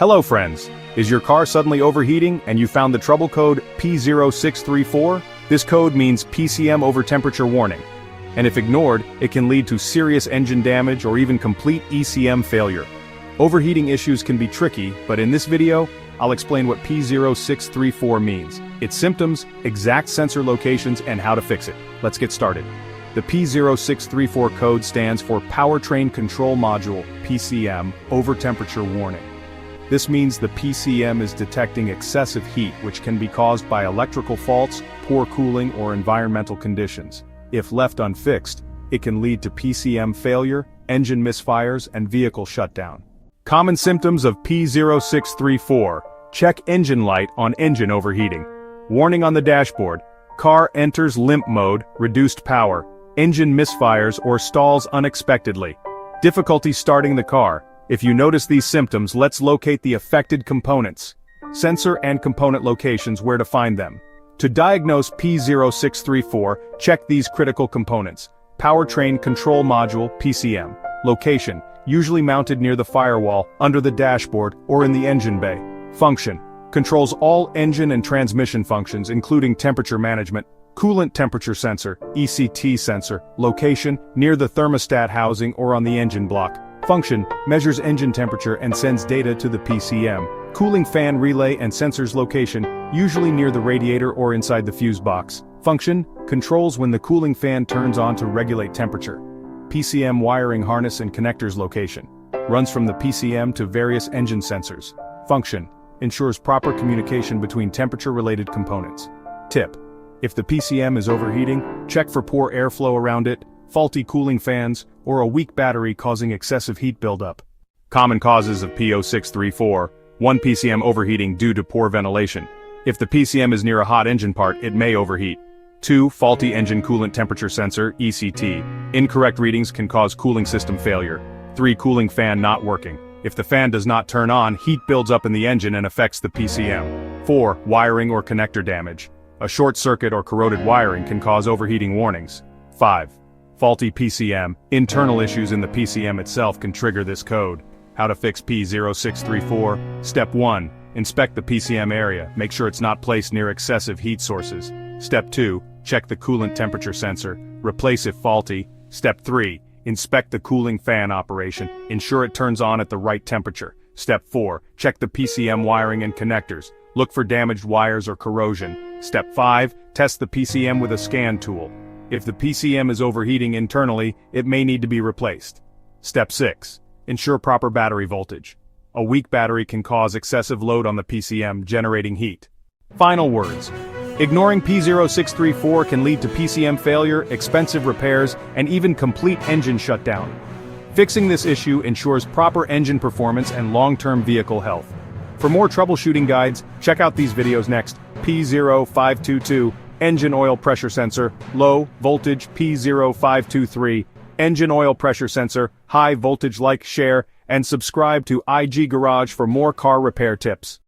Hello friends, is your car suddenly overheating and you found the trouble code P0634? This code means PCM over temperature warning. And if ignored, it can lead to serious engine damage or even complete ECM failure. Overheating issues can be tricky, but in this video, I'll explain what P0634 means, its symptoms, exact sensor locations, and how to fix it. Let's get started. The P0634 code stands for Powertrain Control Module, PCM, over temperature warning. This means the PCM is detecting excessive heat, which can be caused by electrical faults, poor cooling, or environmental conditions. If left unfixed, it can lead to PCM failure, engine misfires, and vehicle shutdown. Common symptoms of P0634: check engine light on engine overheating. Warning on the dashboard: car enters limp mode, reduced power, engine misfires or stalls unexpectedly. Difficulty starting the car. If you notice these symptoms, let's locate the affected components. Sensor and component locations, where to find them. To diagnose P0634, check these critical components. Powertrain Control Module, PCM. Location: usually mounted near the firewall, under the dashboard, or in the engine bay. Function: controls all engine and transmission functions, including temperature management. Coolant temperature sensor, ECT sensor. Location: near the thermostat housing or on the engine block. Function: measures engine temperature and sends data to the PCM. Cooling fan relay and sensors. Location: usually near the radiator or inside the fuse box. Function: controls when the cooling fan turns on to regulate temperature. PCM wiring harness and connectors. Location: runs from the PCM to various engine sensors. Function: ensures proper communication between temperature-related components. Tip: if the PCM is overheating, check for poor airflow around it, faulty cooling fans, or a weak battery causing excessive heat buildup. Common causes of P0634: 1. PCM overheating due to poor ventilation. If the PCM is near a hot engine part, it may overheat. 2. Faulty engine coolant temperature sensor, ECT. Incorrect readings can cause cooling system failure. 3. Cooling fan not working. If the fan does not turn on, heat builds up in the engine and affects the PCM. 4. Wiring or connector damage. A short circuit or corroded wiring can cause overheating warnings. 5. Faulty PCM. Internal issues in the PCM itself can trigger this code. How to fix P0634? Step 1. Inspect the PCM area, make sure it's not placed near excessive heat sources. Step 2. Check the coolant temperature sensor, replace if faulty. Step 3. Inspect the cooling fan operation, ensure it turns on at the right temperature. Step 4. Check the PCM wiring and connectors, look for damaged wires or corrosion. Step 5. Test the PCM with a scan tool. If the PCM is overheating internally, it may need to be replaced. Step 6. Ensure proper battery voltage. A weak battery can cause excessive load on the PCM, generating heat. Final words: ignoring P0634 can lead to PCM failure, expensive repairs, and even complete engine shutdown. Fixing this issue ensures proper engine performance and long-term vehicle health. For more troubleshooting guides, check out these videos next. P0522, engine oil pressure sensor, low voltage. P0523, engine oil pressure sensor, high voltage. Like, share, and subscribe to IG Garage for more car repair tips.